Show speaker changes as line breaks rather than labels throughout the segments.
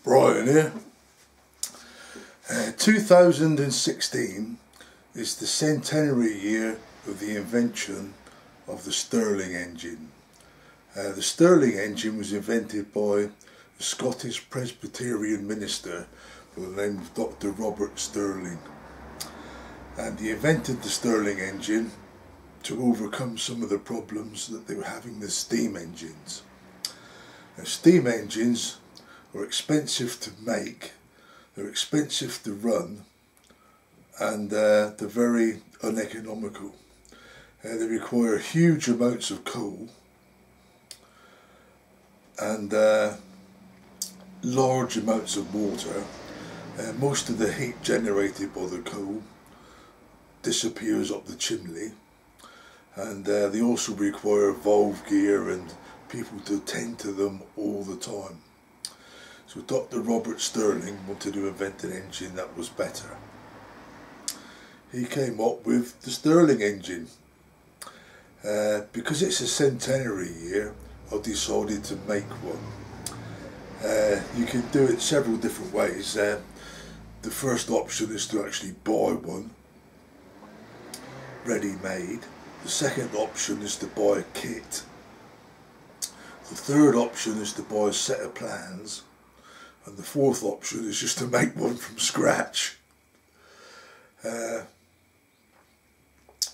Brian here. 2016 is the centenary year of the invention of the Stirling engine. The Stirling engine was invented by a Scottish Presbyterian minister by the name of Dr. Robert Stirling, and he invented the Stirling engine to overcome some of the problems that they were having with steam engines. Now, steam engines are expensive to make, they're expensive to run, and they're very uneconomical. They require huge amounts of coal and large amounts of water. Most of the heat generated by the coal disappears up the chimney, and they also require valve gear and people to attend to them all the time. So Dr. Robert Stirling wanted to invent an engine that was better. He came up with the Stirling engine. Because it's a centenary year, I decided to make one. You can do it several different ways. The first option is to actually buy one ready-made. The second option is to buy a kit. The third option is to buy a set of plans. And the fourth option is just to make one from scratch,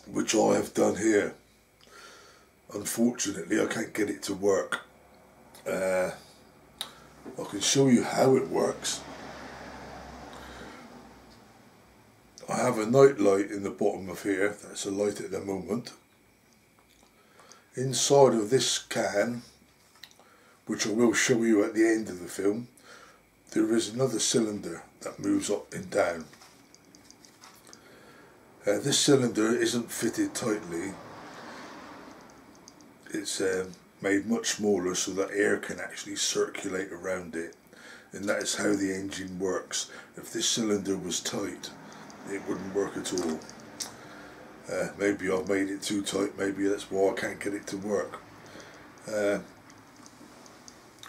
which I have done here. Unfortunately, I can't get it to work. I can show you how it works. I have a night light in the bottom of here, that's a light at the moment. Inside of this can, which I will show you at the end of the film, there is another cylinder that moves up and down. This cylinder isn't fitted tightly. It's made much smaller so that air can actually circulate around it, and that is how the engine works. If this cylinder was tight, it wouldn't work at all. Maybe I've made it too tight, maybe that's why I can't get it to work.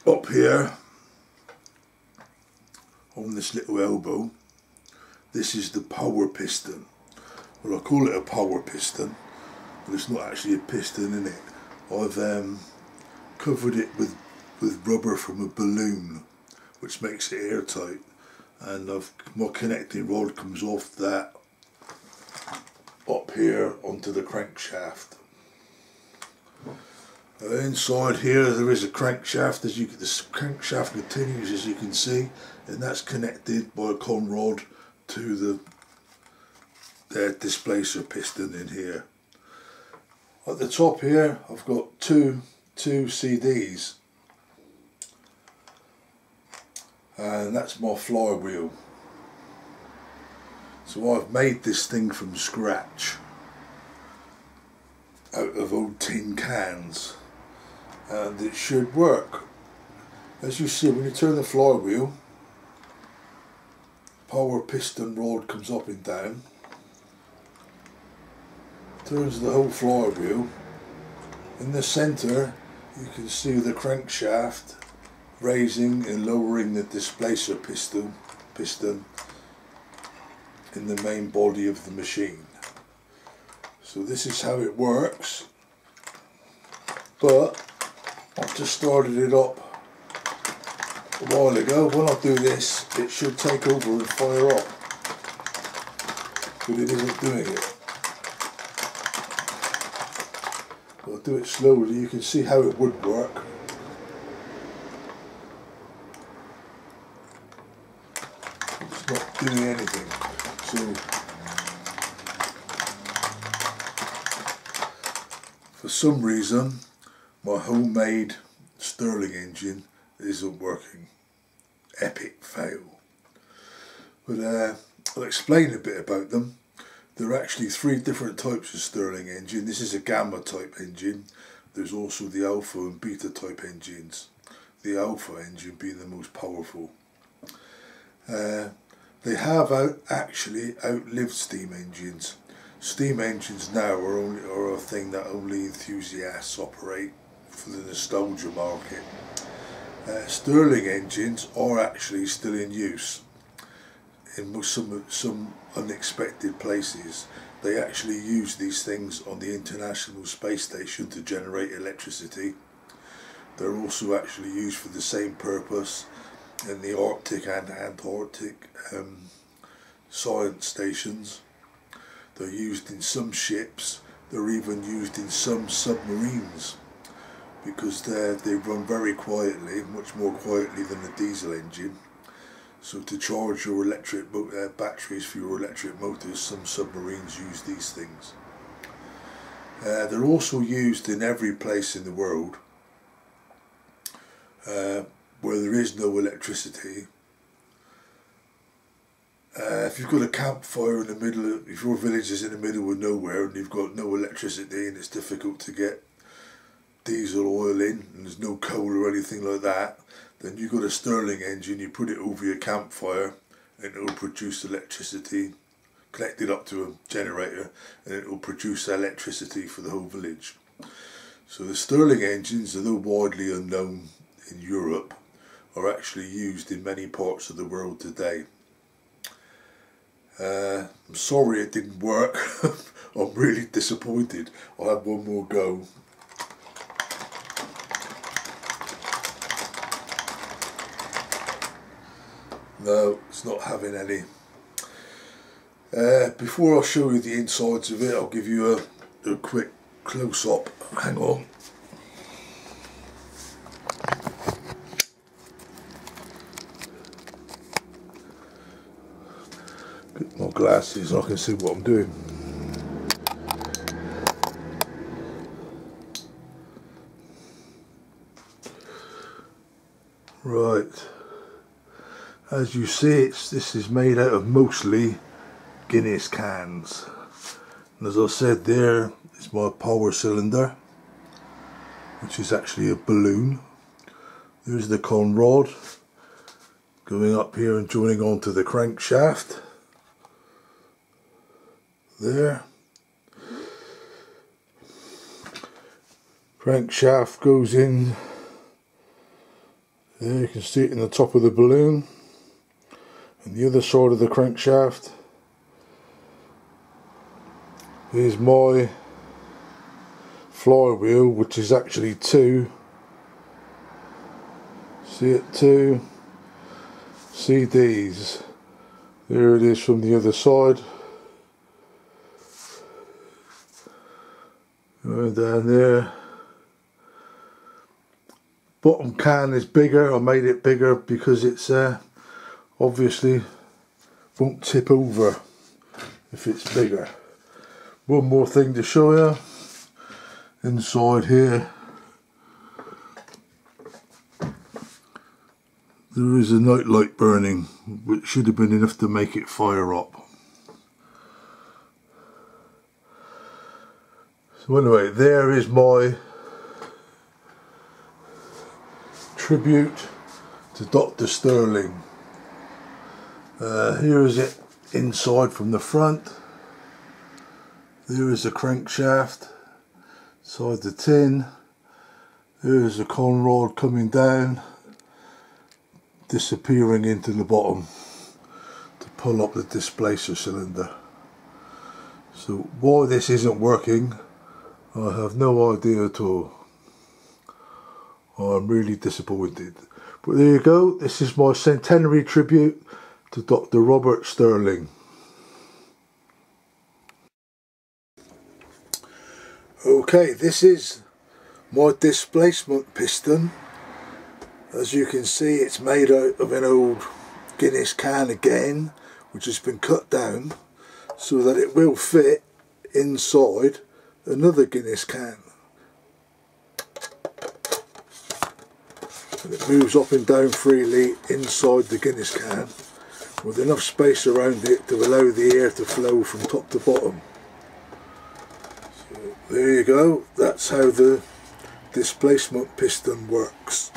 Up here on this little elbow, this is the power piston. Well, I call it a power piston, but it's not actually a piston in it. I've covered it with rubber from a balloon, which makes it airtight, and my connecting rod comes off that up here onto the crankshaft. Inside here there is a crankshaft. The crankshaft continues, as you can see, and that's connected by a con rod to the displacer piston in here. At the top here I've got two CDs, and that's my flywheel. So I've made this thing from scratch out of old tin cans, and it should work. As you see, when you turn the flywheel, power piston rod comes up and down, turns the whole flywheel. In the centre you can see the crankshaft raising and lowering the displacer piston in the main body of the machine. So this is how it works, but I've just started it up a while ago. When I do this, it should take over and fire up, but it isn't doing it. I'll do it slowly. You can see how it would work. It's not doing anything. So for some reason my homemade Stirling engine isn't working. Epic fail. But I'll explain a bit about them. There are actually three different types of Stirling engine. This is a gamma type engine. There's also the alpha and beta type engines. The alpha engine being the most powerful. They have actually outlived steam engines. Steam engines now are a thing that only enthusiasts operate for the nostalgia market. Stirling engines are actually still in use in some unexpected places. They actually use these things on the International Space Station to generate electricity. They're also actually used for the same purpose in the Arctic and Antarctic science stations. They're used in some ships. They're even used in some submarines, because they run very quietly, much more quietly than a diesel engine. So to charge your electric batteries for your electric motors, some submarines use these things. They're also used in every place in the world where there is no electricity. If you've got a campfire in the middle of, if your village is in the middle of nowhere and you've got no electricity and it's difficult to get diesel oil in and there's no coal or anything like that, then you've got a Stirling engine, you put it over your campfire and it will produce electricity, connect it up to a generator, and it will produce electricity for the whole village. So the Stirling engines, although widely unknown in Europe, are actually used in many parts of the world today. I'm sorry it didn't work. I'm really disappointed. I'll have one more go. No, it's not having any. Before I show you the insides of it, I'll give you a quick close-up. Hang on. Get my glasses so I can see what I'm doing. Right. As you see, this is made out of mostly Guinness cans. And as I said, there is my power cylinder, which is actually a balloon. There's the con rod going up here and joining onto the crankshaft. There. Crankshaft goes in. There you can see it in the top of the balloon. And the other side of the crankshaft is my flywheel, which is actually two. See it, two CDs. There it is from the other side. Going down there. Bottom can is bigger. I made it bigger because it's obviously won't tip over if it's bigger. One more thing to show you. Inside here there is a night light burning, which should have been enough to make it fire up. So anyway, there is my tribute to Dr. Stirling. Here is it inside from the front. There is the crankshaft inside the tin. There is the con rod coming down, disappearing into the bottom to pull up the displacer cylinder. So why this isn't working, I have no idea at all. I'm really disappointed. But there you go, this is my centenary tribute to Dr. Robert Stirling. Okay, this is my displacement piston. As you can see, it's made out of an old Guinness can again, which has been cut down so that it will fit inside another Guinness can. And it moves up and down freely inside the Guinness can with enough space around it to allow the air to flow from top to bottom. So there you go, that's how the displacement piston works.